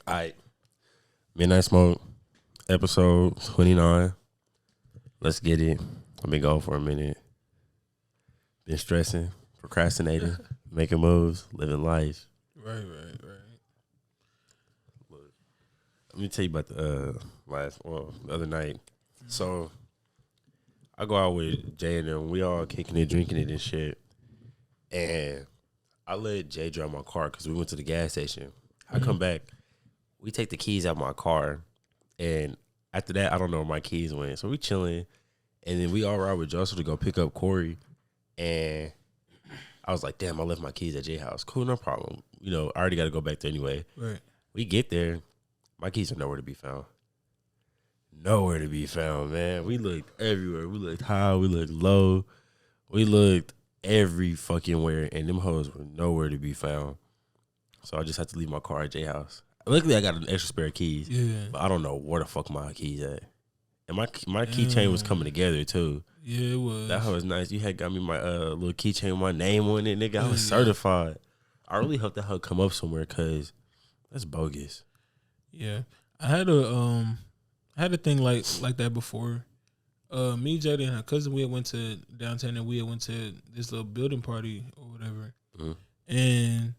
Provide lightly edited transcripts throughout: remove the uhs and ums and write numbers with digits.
Alright, Midnight Smoke, episode 29. Let's get it. I've been gone for a minute. Been stressing, procrastinating, making moves, living life. Right. Look, let me tell you about the other night. So I go out with Jay and them. We all kicking it, drinking it and shit. And I let Jay drive my car because we went to the gas station. I come back. We take the keys out of my car. And after that, I don't know where my keys went. So we chilling. And then we all ride with Joseph to go pick up Corey. And I was like, damn, I left my keys at Jay's house. Cool, no problem. You know, I already got to go back there anyway. Right. We get there. My keys are nowhere to be found. Nowhere to be found, man. We looked everywhere. We looked high. We looked low. We looked every fucking where. And them hoes were nowhere to be found. So I just had to leave my car at Jay's house. Luckily, I got an extra spare of keys. Yeah. But I don't know where the fuck my keys at. And my keychain was coming together, too. Yeah, it was. That hoe was nice. You had got me my little keychain with my name on it, nigga. I was certified. I really hope that hoe come up somewhere because that's bogus. Yeah. I had a thing like that before. Me, Jada, and her cousin, we had went to downtown and we had went to this little building party or whatever. Mm-hmm. And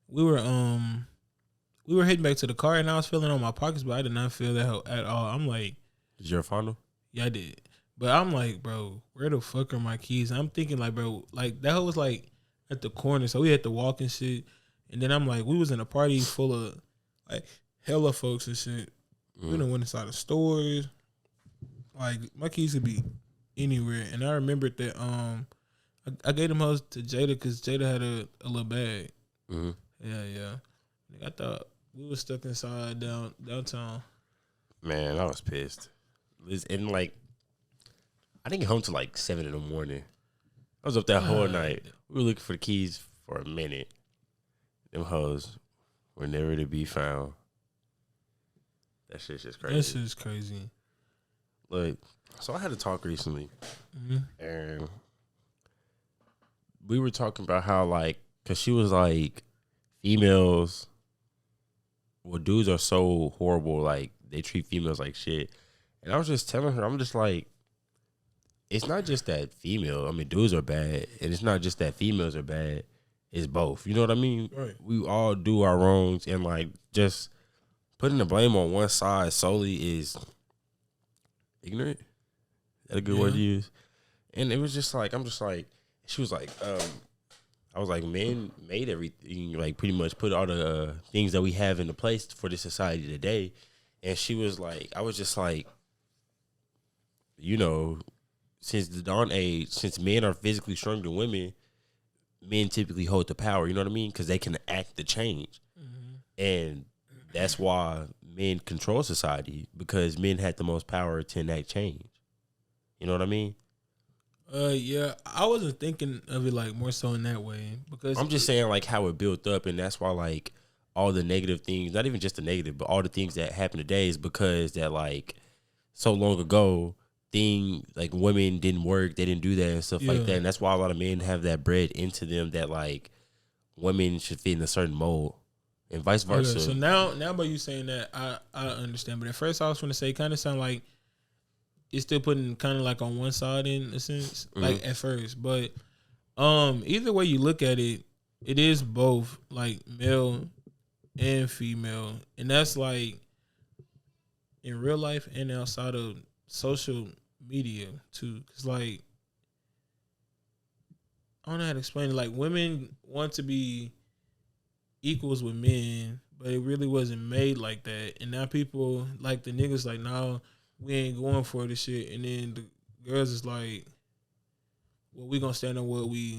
we were heading back to the car and I was feeling on my pockets, but I did not feel that hoe at all. I'm like, Did you ever find them? yeah, I did. But I'm like, bro, where the fuck are my keys? I'm thinking like, bro, like that hoe was like at the corner, so we had to walk and shit. And then I'm like, we was in a party full of like hella folks and shit. We done went inside the stores. Like my keys could be anywhere. And I remembered that I gave them hoes to Jada because Jada had a little bag. Mm-hmm. Yeah. I thought we was stuck inside downtown. Man, I was pissed. And like, I didn't get home till like 7 in the morning. I was up that whole night. We were looking for the keys for a minute. Them hoes were never to be found. That shit's just crazy. That shit's crazy. Like, so I had a talk recently, and we were talking about how, like, because she was like, females, well, dudes are so horrible, like, they treat females like shit. And I was just telling her, I'm just like, it's not just that dudes are bad, and it's not just that females are bad, it's both. You know what I mean? Right. We all do our wrongs, and, like, just putting the blame on one side solely is ignorant. Is that a good word to use? And it was just like, I'm just like, she was like, I was like, men made everything, like pretty much put all the things that we have into place for this society today. And she was like, I was just like, you know, since the dawn age, since men are physically stronger than women, men typically hold the power, you know what I mean? Because they can act the change. Mm-hmm. And that's why men control society, because men had the most power to enact change. You know what I mean? Yeah, I wasn't thinking of it like more so in that way because I'm just saying like how it built up, and that's why like all the negative things, not even just the negative, but all the things that happen today is because that like so long ago like women didn't work, they didn't do that and stuff like that, and that's why a lot of men have that bred into them that like women should fit in a certain mold. And vice versa. Okay, so now by you saying that, I understand. But at first I was going to say, kind of sound like it's still putting kind of like on one side in a sense, like at first. But either way you look at it, it is both like male and female, and that's like in real life and outside of social media too. Cause like I don't know how to explain it. Like women want to be equals with men, but it really wasn't made like that. And now people like the niggas like, nah, we ain't going for this shit. And then the girls is like, well, we gonna stand on what we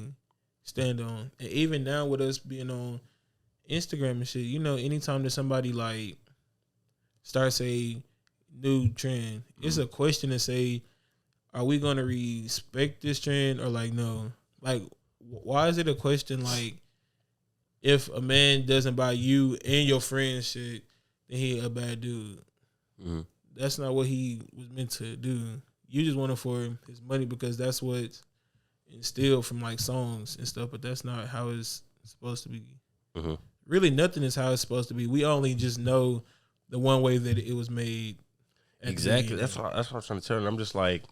stand on. And even now with us being on Instagram and shit, you know, anytime that somebody like starts a new trend, it's a question to say, are we gonna respect this trend or like no? Like, why is it a question like, if a man doesn't buy you and your friends shit, then he a bad dude. Mm-hmm. That's not what he was meant to do. You just want it for his money because that's what's instilled from like songs and stuff, but that's not how it's supposed to be really nothing is how it's supposed to be. We only just know the one way that it was made. Exactly. That's what I'm trying to tell you. I'm just like,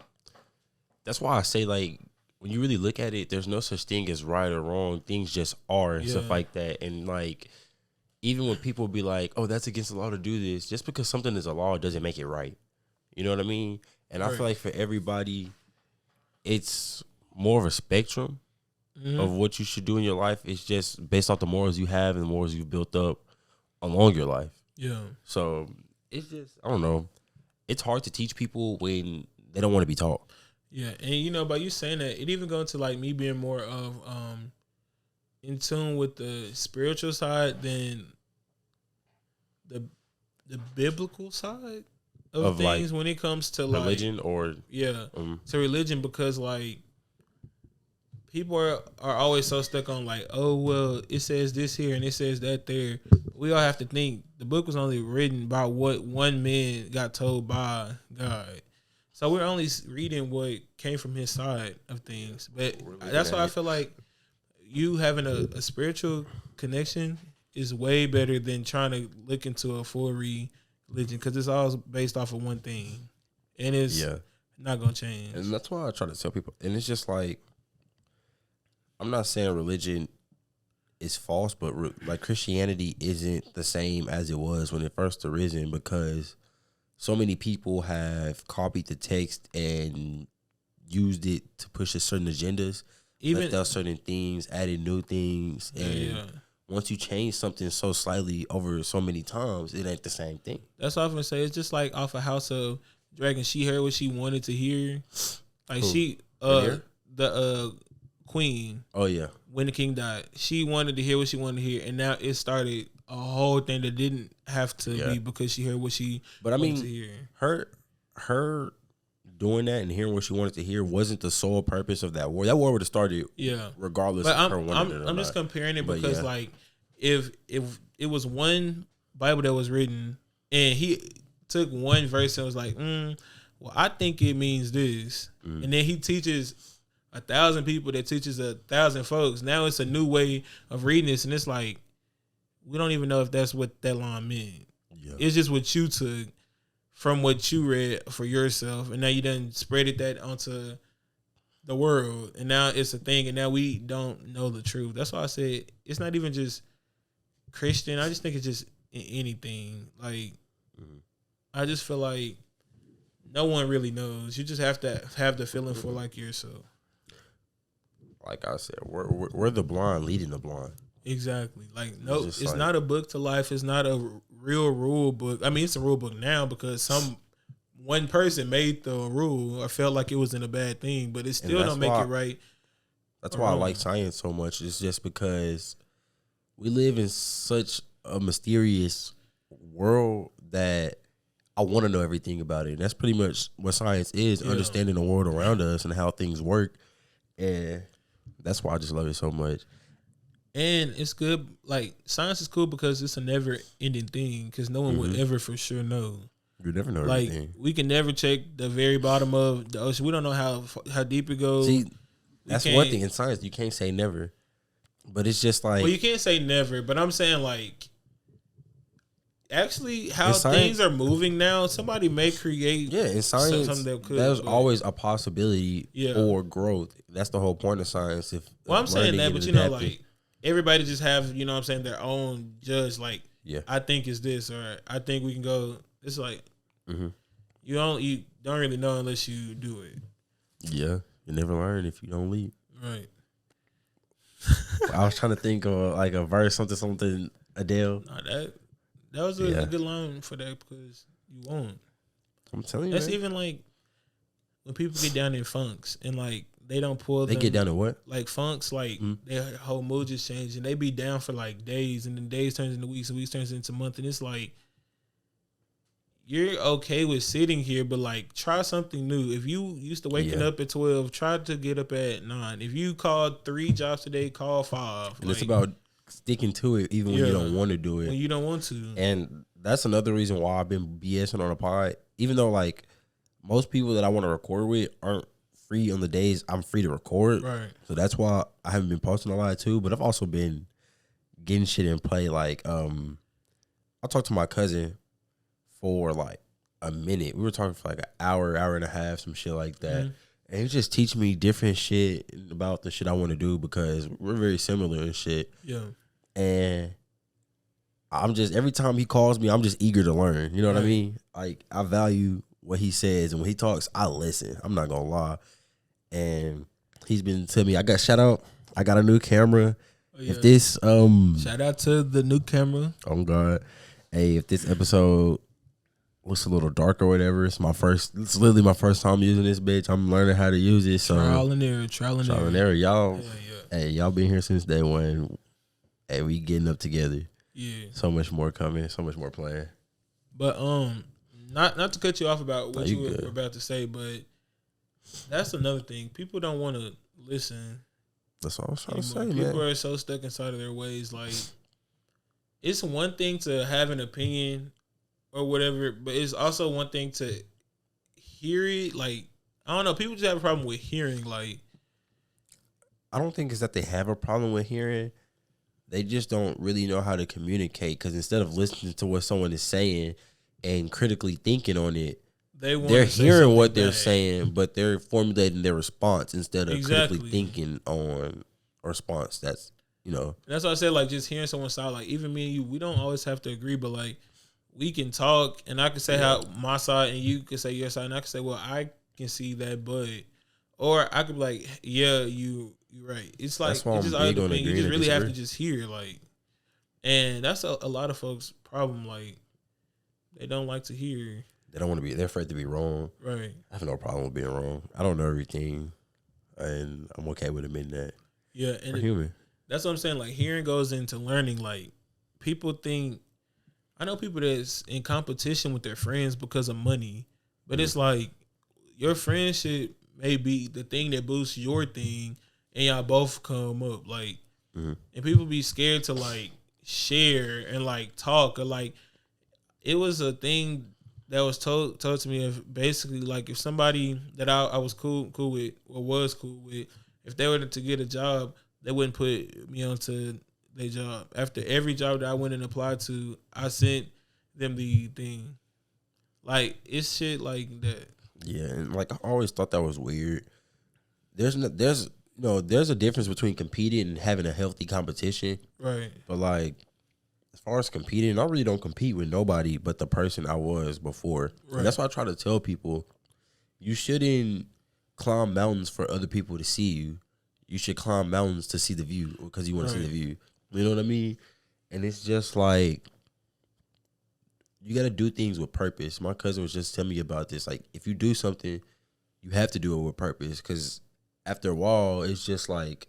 that's why I say, like, when you really look at it, there's no such thing as right or wrong. Things just are and stuff like that. And like, even when people be like, "Oh, that's against the law to do this," just because something is a law doesn't make it right. You know what I mean? And I feel like for everybody, it's more of a spectrum of what you should do in your life. It's just based off the morals you have and the morals you've built up along your life. Yeah. So it's just, I don't know. It's hard to teach people when they don't want to be taught. Yeah, and you know, by you saying that, it even goes to like me being more of in tune with the spiritual side than the biblical side of things, like, when it comes to religion, like, or to religion, because like people are always so stuck on like, oh well, it says this here and it says that there. We all have to think the book was only written by what one man got told by God. So we're only reading what came from his side of things. But that's why I feel like you having a spiritual connection is way better than trying to look into a full religion, because it's all based off of one thing. And it's not going to change. And that's why I try to tell people. And it's just like, I'm not saying religion is false, but like Christianity isn't the same as it was when it first arisen, because so many people have copied the text and used it to push a certain agendas, even left out certain things, added new things. And once you change something so slightly over so many times, it ain't the same thing. That's what I was going to say. It's just like off of House of Dragon. She heard what she wanted to hear. Like the Queen. Oh, yeah. When the king died, she wanted to hear what she wanted to hear. And now it started a whole thing that didn't have to be, because she heard what she wanted to hear. Her doing that and hearing what she wanted to hear wasn't the sole purpose of that war. That war would have started regardless of her wanting it or I'm not. just comparing it because like if it was one Bible that was written and he took one verse and was like, well, I think it means this. And then he teaches 1,000 people that teaches 1,000 folks. Now it's a new way of reading this, and it's like, we don't even know if that's what that line meant. Yeah. It's just what you took from what you read for yourself, and now you done spread that onto the world, and now it's a thing, and now we don't know the truth. That's why I said it's not even just Christian. I just think it's just anything. Like, I just feel like no one really knows. You just have to have the feeling for like yourself. Like I said, we're the blind leading the blind. Exactly. Like, no, it's like, not a book to life. It's not a real rule book. I mean, it's a rule book now because one person made the rule or felt like it was in a bad thing, but it still don't make it right. That's why I like science so much. It's just because we live in such a mysterious world that I want to know everything about it. And that's pretty much what science is, understanding the world around us and how things work. And that's why I just love it so much. And it's good. Like, science is cool because it's a never-ending thing, because no one would ever for sure know. You never know like, everything. We can never check the very bottom of the ocean. We don't know how deep it goes. See, that's one thing in science. You can't say never. But it's just like... Well, you can't say never, but I'm saying, like, actually, how things are moving now, somebody may create in science, something that could. There's always a possibility for growth. That's the whole point of science. I'm saying that, but you know, like, everybody just have, you know what I'm saying, their own judge. Like, I think it's this, or I think we can go. It's like, you don't really know unless you do it. Yeah, you never learn if you don't lead. Right. I was trying to think of like a verse, something Adele. Nah, that was a good line for that, because you won't. I'm telling you, that's even like when people get down in funks and like they don't pull. They get down in what? Like funks, like their whole mood just changed, and they be down for like days, and then days turns into weeks, and weeks turns into months, and it's like, you're okay with sitting here, but like, try something new. If you used to waking up at 12, try to get up at 9. If you called 3 jobs today, call 5. And it's about sticking to it even when you don't want to do it. When you don't want to. And that's another reason why I've been BSing on a pod. Even though like most people that I want to record with aren't free on the days I'm free to record. Right. So that's why I haven't been posting a lot too. But I've also been getting shit in play. Like, I talked to my cousin for like a minute. We were talking for like an hour and a half, some shit like that. Mm-hmm. And he was just teaching me different shit about the shit I want to do because we're very similar and shit. Yeah. And I'm just, every time he calls me, I'm just eager to learn. You know what I mean? Like, I value what he says, and when he talks, I listen. I'm not gonna lie. And he's been telling me, I got a new camera. Oh, yeah. If this shout out to the new camera. Oh God. Hey, if this episode looks a little dark or whatever, it's literally my first time using this bitch. I'm learning how to use it. So trial and error. Y'all, hey, y'all been here since day one. Hey, we getting up together. Yeah. So much more coming, so much more playing. But not to cut you off about what you were about to say, but that's another thing. People don't want to listen. That's what I was trying to say, People man. People are so stuck inside of their ways. Like, it's one thing to have an opinion or whatever, but it's also one thing to hear it. Like, I don't know. People just have a problem with hearing. Like, I don't think it's that they have a problem with hearing. They just don't really know how to communicate, because instead of listening to what someone is saying and critically thinking on it, they're hearing what they're saying, but they're formulating their response instead of critically thinking on a response. That's, you know. That's why I said, like, just hearing someone's side. Like, even me and you, we don't always have to agree, but, like, we can talk, and I can say how my side, and you can say your side, and I can say, well, I can see that, but, or I could be like, yeah, you're right. It's like, it's just you just really have to just hear, like, and that's a lot of folks' problem. Like, they don't like to hear. They don't want to be. They're afraid to be wrong. Right. I have no problem with being wrong. I don't know everything, and I'm okay with admitting that. Yeah, and we're human. That's what I'm saying. Like, hearing goes into learning. Like, people think. I know people that's in competition with their friends because of money, but it's like your friendship may be the thing that boosts your thing, and y'all both come up. Like, and people be scared to like share and like talk, or like, it was a thing that was told to me of basically, like, if somebody that I was cool with or was cool with, if they were to get a job, they wouldn't put me onto their job. After every job that I went and applied to, I sent them the thing. Like, it's shit like that. Yeah, and like, I always thought that was weird. There's a difference between competing and having a healthy competition. Right. But like, as far as competing, I really don't compete with nobody but the person I was before. Right. And that's why I try to tell people, you shouldn't climb mountains for other people to see you. You should climb mountains to see the view, because you want to see the view. You know what I mean? And it's just like, you got to do things with purpose. My cousin was just telling me about this. Like, if you do something, you have to do it with purpose, because after a while, it's just like,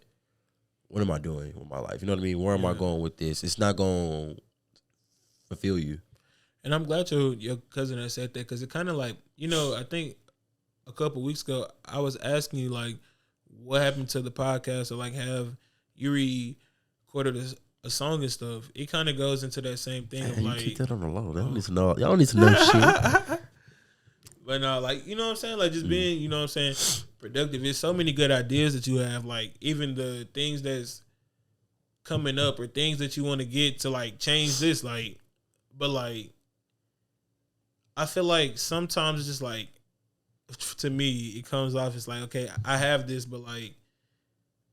what am I doing with my life? You know what I mean? Where am I going with this? It's not going to fulfill you. And I'm glad your cousin has said that, because it kind of like, you know, I think a couple weeks ago, I was asking you, like, what happened to the podcast, or like, have you recorded a song and stuff? It kind of goes into that same thing. Of like, keep that on the low. They don't need to know. Y'all need to know shit. But no, like, you know what I'm saying? Like, just being, you know what I'm saying, productive. There's so many good ideas that you have. Like, even the things that's coming up, or things that you want to get to, like, change this. Like, but like, I feel like sometimes it's just like, to me, it comes off as like, okay, I have this, but like,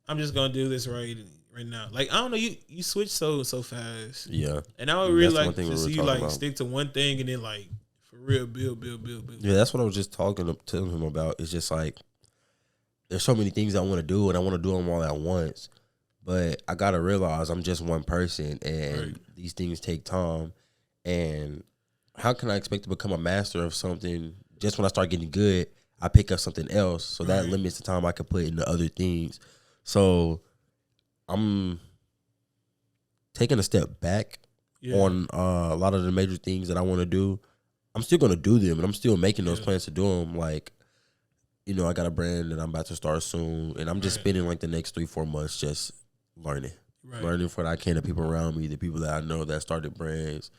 I'm just gonna do this right now. Like, I don't know, you switch so fast. Yeah. And I would really like to see you like stick to one thing, and then like, for real, build. Yeah, that's what I was just telling him about. It's just like, there's so many things I want to do, and I want to do them all at once. But I gotta realize I'm just one person, and these things take time. And how can I expect to become a master of something just when I start getting good? I pick up something else, so that limits the time I can put into other things. So I'm taking a step back on a lot of the major things that I want to do. I'm still going to do them, and I'm still making those plans to do them. Like, you know, I got a brand that I'm about to start soon, and I'm just spending like the next 3-4 months just learning. Learning from what I can, the people around me, the people that I know that started brands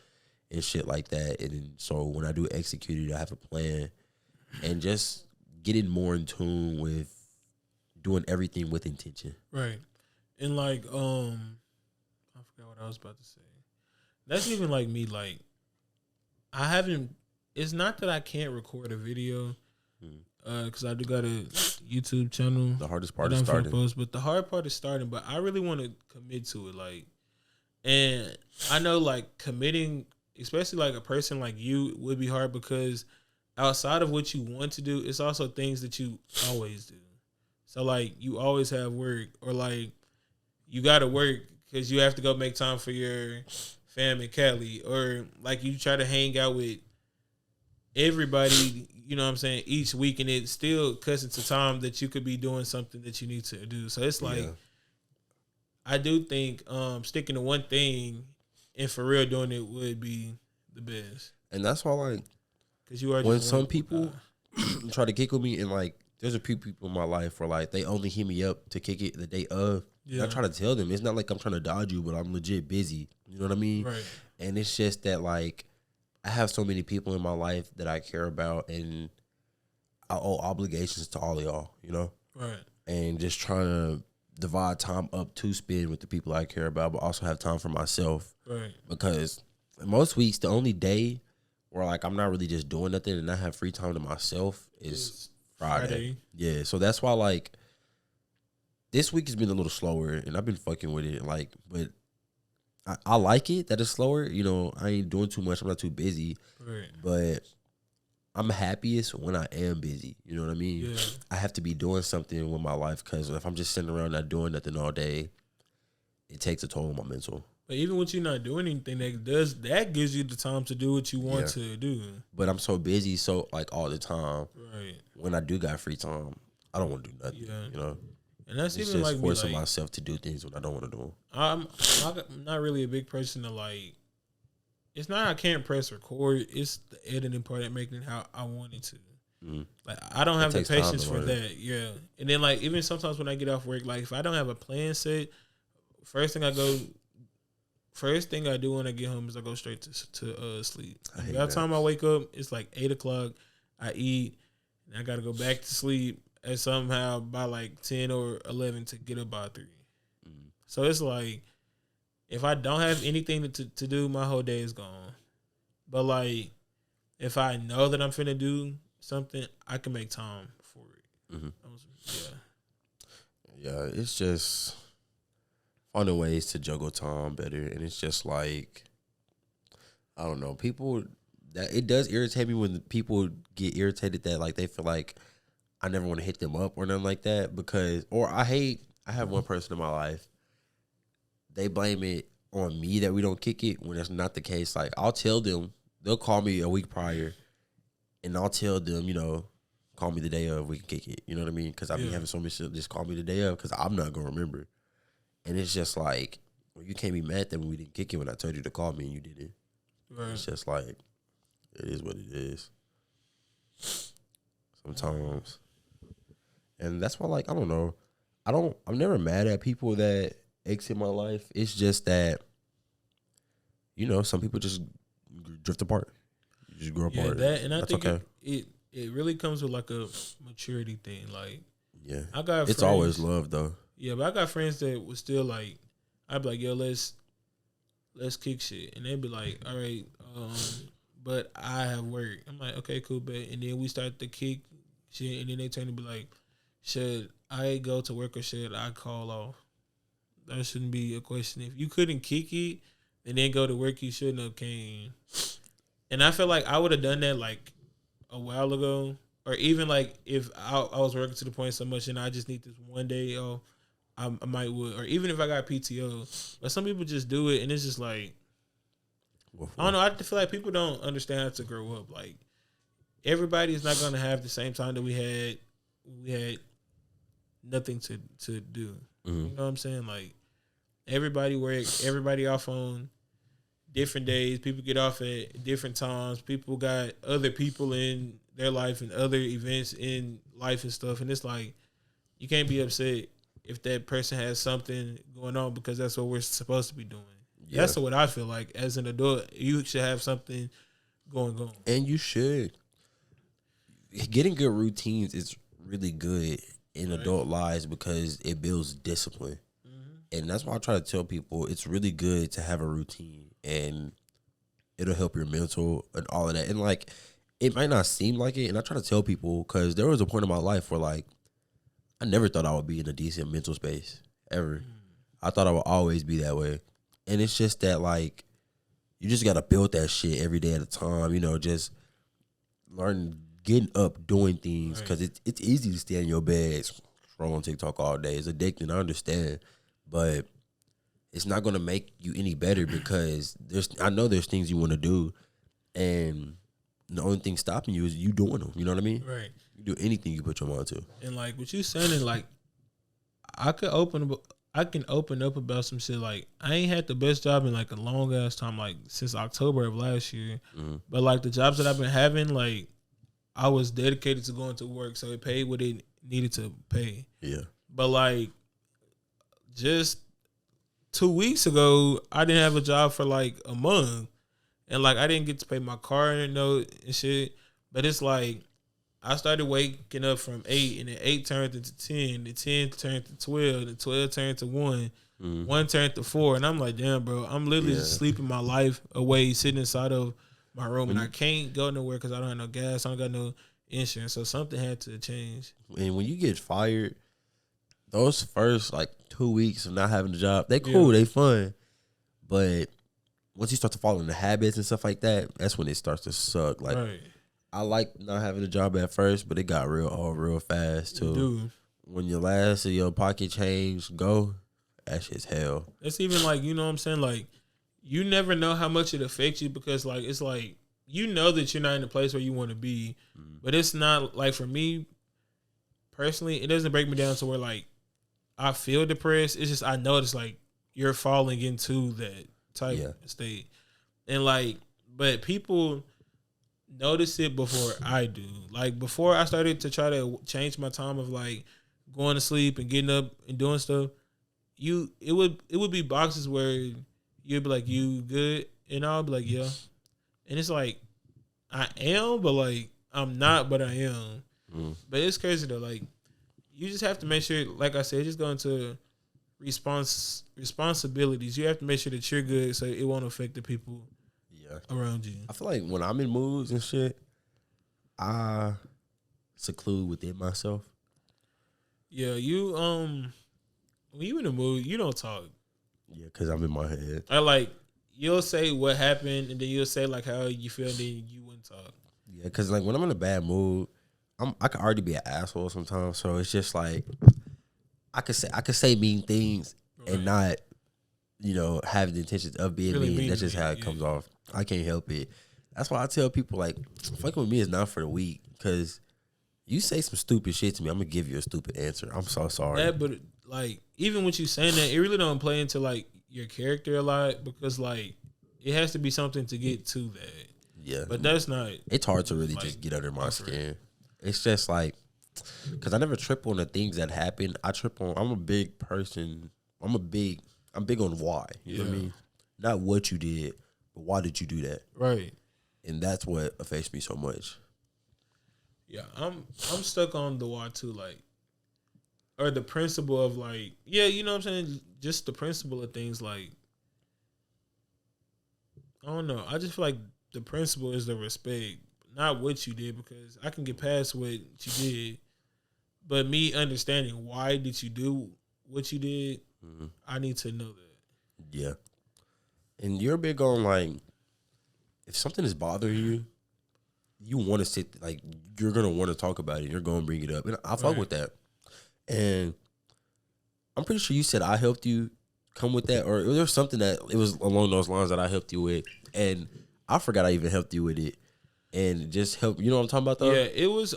and shit like that. And so when I do execute it, I have a plan, and just getting more in tune with doing everything with intention. Right. And like, forgot what I was about to say. That's even like me. Like, I haven't. It's not that I can't record a video, because I do got a YouTube channel. The hardest part is starting. Post, but the hard part is starting. But I really want to commit to it. Like, and I know like committing, especially like a person like you, would be hard because outside of what you want to do, it's also things that you always do. So like you always have work, or like you got to work because you have to go make time for your fam in Cali, or like you try to hang out with everybody, you know what I'm saying, each week, and it still cuts into time that you could be doing something that you need to do. So it's like, I do think sticking to one thing and for real doing it would be the best. And that's why, like, because you are when some people try to kick with me, and like, there's a few people in my life where like they only hit me up to kick it the day of. Yeah. I try to tell them it's not like I'm trying to dodge you, but I'm legit busy. You know what I mean? Right. And it's just that like I have so many people in my life that I care about, and I owe obligations to all of y'all. You know? Right. And just trying to divide time up to spend with the people I care about, but also have time for myself. Right. Because most weeks, the only day where like I'm not really just doing nothing and I have free time to myself is Friday. Yeah. So that's why like this week has been a little slower, and I've been fucking with it. Like, but I like it that it's slower. You know, I ain't doing too much. I'm not too busy. Right. But I'm happiest when I am busy. You know what I mean? Yeah. I have to be doing something with my life, because if I'm just sitting around not doing nothing all day, it takes a toll on my mental. But even when you're not doing anything, that gives you the time to do what you want to do. But I'm so busy, so like all the time. Right. When I do got free time, I don't want to do nothing. Yeah. You know? And that's it's even just like forcing me, like, myself to do things when I don't want to do them. I'm not really a big person to like. It's not I can't press record. It's the editing part that making it how I want it to. Mm-hmm. Like I don't have the patience for that. Yeah. And then like even sometimes when I get off work, like if I don't have a plan set, first thing I do when I get home is I go straight to sleep. By the time I wake up, it's like 8:00. I eat, and I got to go back to sleep. And somehow by like 10 or 11 to get up by 3. Mm-hmm. So it's like, if I don't have anything to do, my whole day is gone. But like, if I know that I'm finna do something, I can make time for it. Mm-hmm. Yeah, it's just finding ways to juggle time better. And it's just like, I don't know, people, that it does irritate me when people get irritated that like they feel like I never want to hit them up or nothing like that, because, or I have one person in my life, they blame it on me that we don't kick it when it's not the case. Like, I'll tell them, they'll call me a week prior, and I'll tell them, you know, call me the day of, we can kick it. You know what I mean? Because I be having so much shit, just call me the day of, because I'm not going to remember. And it's just like, well, you can't be mad that we didn't kick it when I told you to call me and you didn't. Right. It's just like, it is what it is. Sometimes. And that's why, like, I don't know. I'm never mad at people that exit my life. It's just that, you know, some people just drift apart. You just grow apart. And I think okay. it really comes with like a maturity thing. Like, yeah, I got it's friends, always love though. Yeah, but I got friends that was still like, I'd be like, yo, let's kick shit, and they'd be like, all right, but I have work. I'm like, okay, cool, bet. And then we start to kick shit, and then they turn to be like, should I go to work or should I call off? That shouldn't be a question. If you couldn't kick it and then go to work, you shouldn't have came. And I feel like I would have done that like a while ago, or even like if I was working to the point so much and I just need this one day off, I might would. Or even if I got PTO. But some people just do it and it's just like, I don't know. I feel like people don't understand how to grow up. Like, everybody is not going to have the same time that we had nothing to do. Mm-hmm. You know what I'm saying? Like, everybody work, everybody off on different days. People get off at different times. People got other people in their life and other events in life and stuff. And it's like, you can't be upset if that person has something going on, because that's what we're supposed to be doing. Yeah. That's what I feel like. As an adult, you should have something going on. And you should. Getting good routines is really good in adult lives because it builds discipline. Mm-hmm. And that's why I try to tell people it's really good to have a routine, and it'll help your mental and all of that. And like, it might not seem like it. And I try to tell people, because there was a point in my life where like, I never thought I would be in a decent mental space ever. I thought I would always be that way. And it's just that like, you just got to build that shit every day at a time, just learn, getting up, doing things. Because it's easy to stay in your bed, scroll on TikTok all day. It's addicting, I understand. But it's not going to make you any better, because I know there's things you want to do, and the only thing stopping you is you doing them. You know what I mean? Right. You do anything you put your mind to. And like what you saying, and like I can open up about some shit. Like I ain't had the best job in like a long ass time, like since October of last year. Mm-hmm. But like the jobs that I've been having, like I was dedicated to going to work, so it paid what it needed to pay. Yeah. But like just 2 weeks ago, I didn't have a job for like a month, and like I didn't get to pay my car note and shit. But it's like I started waking up from 8, and then 8 turned into 10, the 10 turned to 12, the 12 turned to 1, 1 turned to 4, and I'm like, damn, bro, I'm literally just sleeping my life away, sitting inside of my room, and I can't go nowhere because I don't have no gas, I don't got no insurance, so something had to change. And when you get fired, those first like 2 weeks of not having a job, they cool, they fun, but once you start to fall into habits and stuff like that, that's when it starts to suck. Like, I like not having a job at first, but it got real fast too. Dude. When your last of your pocket change go, that shit's hell. It's even like, you know what I'm saying? Like, you never know how much it affects you, because like it's like you know that you're not in the place where you want to be, but it's not like, for me personally, it doesn't break me down to where like I feel depressed. It's just I know it's like you're falling into that type of state, and like, but people notice it before I do. Like before I started to try to change my time of like going to sleep and getting up and doing stuff, it would be boxes where you'd be like, you good? And I'll be like, yeah. And it's like, I am, but like I'm not, but I am. But it's crazy though. Like you just have to make sure, like I said, just go into responsibilities. You have to make sure that you're good, so it won't affect the people around you. I feel like when I'm in moods and shit, I seclude within myself. Yeah, you when you in a mood, you don't talk. Yeah, because I'm in my head. I like, you'll say what happened, and then you'll say like how you feel, and then you wouldn't talk. Yeah, because like when I'm in a bad mood, I can already be an asshole sometimes. So it's just like I could say mean things and not, have the intentions of being really mean. That's just how it comes off. I can't help it. That's why I tell people like, fucking with me is not for the weak, because you say some stupid shit to me, I'm gonna give you a stupid answer. I'm so sorry. Yeah, but like even with you saying that, it really don't play into like your character a lot, because like it has to be something to get to that. Yeah, but that's not. It's hard to really like, just get under my skin. It's just like, because I never trip on the things that happen. I trip on. I'm a big person. I'm big on why. You know what I mean? Not what you did, but why did you do that? Right. And that's what affects me so much. Yeah, I'm stuck on the why too, like, or the principle of like, you know what I'm saying? Just the principle of things, like, I don't know. I just feel like the principle is the respect, not what you did, because I can get past what you did, but me understanding why did you do what you did, I need to know that. Yeah. And you're big on like, if something is bothering you, you want to sit, like, you're going to want to talk about it. You're going to bring it up. And I fuck with that. And I'm pretty sure you said I helped you come with that, or there was something that it was along those lines that I helped you with. And I forgot I even helped you with it. And just help, you know what I'm talking about though? Yeah, it was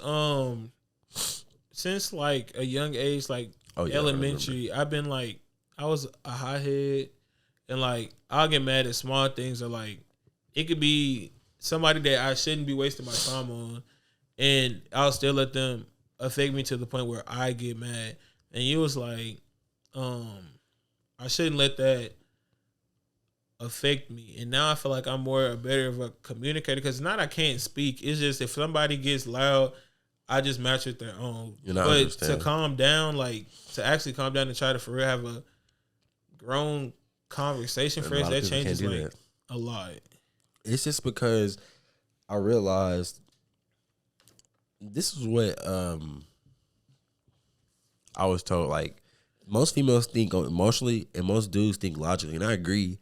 since like a young age, like elementary, I've been like, I was a hothead, and like I'll get mad at small things, or like it could be somebody that I shouldn't be wasting my time on, and I'll still let them affect me to the point where I get mad. And you was like, I shouldn't let that affect me. And now I feel like I'm better of a communicator, because not I can't speak. It's just if somebody gets loud, I just match with their own. But to calm down, like to actually calm down and try to for real have a grown conversation And a phrase, lot of that people can't changes do like that. a lot. It's just because I realized this is what I was told. Like, most females think emotionally and most dudes think logically, and I agree.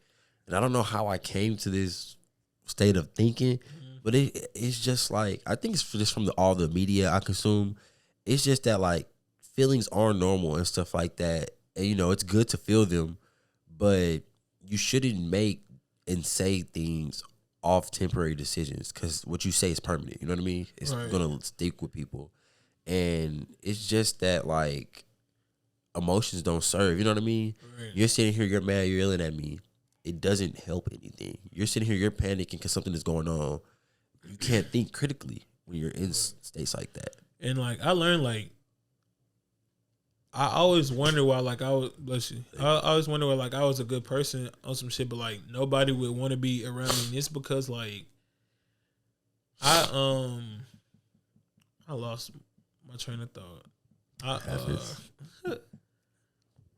And I don't know how I came to this state of thinking, but it's just like, I think it's just from all the media I consume. It's just that, like, feelings are normal and stuff like that, and you know it's good to feel them, but you shouldn't make and say things off temporary decisions, because what you say is permanent. You know what I mean? It's Right. gonna stick with people, and it's just that, like, emotions don't serve. You know what I mean? Right. You're sitting here, you're mad, you're yelling at me. It doesn't help anything. You're sitting here, you're panicking because something is going on. You can't think critically when you're in states like that. And like I learned, like I always wonder why, like I always wonder why, like I was a good person on some shit, but like nobody would want to be around me. And it's because like I lost my train of thought.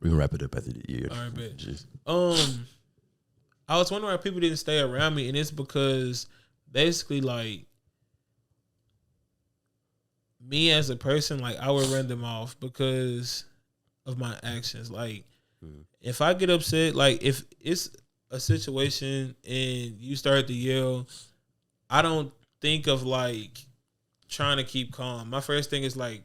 We can wrap it up after the year. All right, bet. Just, I was wondering why people didn't stay around me, and it's because basically like me as a person, like I would run them off because of my actions. Like if I get upset, like if it's a situation and you start to yell, I don't think of like trying to keep calm. My first thing is like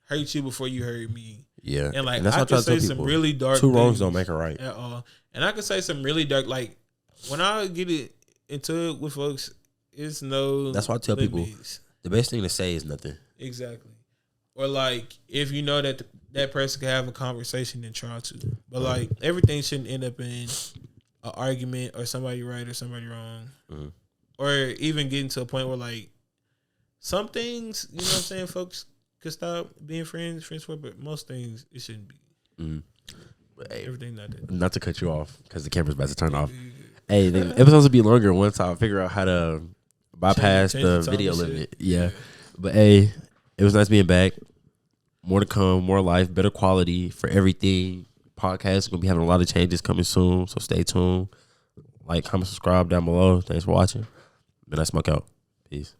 hurt you before you hurt me. yeah. And like that's I what I could try to say tell some people. really dark Two wrongs things don't make a right. at all. And I could say some really dark, like when I get it into it with folks, it's no. That's why I tell people the best thing to say is nothing. Exactly. Or like if you know that that person can have a conversation, then try to. But like everything shouldn't end up in an argument or somebody right or somebody wrong, or even getting to a point where like some things, you know what I'm saying, folks could stop being friends for, but most things it shouldn't be. But, hey, Everything not that. not to cut you off because the camera's about to turn off. Hey, the episodes will be longer once I figure out how to bypass Change the the time video and limit. shit. Yeah. But hey, it was nice being back. More to come, more life, better quality for everything. Podcast gonna be having a lot of changes coming soon, so stay tuned. Like, comment, subscribe down below. Thanks for watching. Then I smoke out. Peace.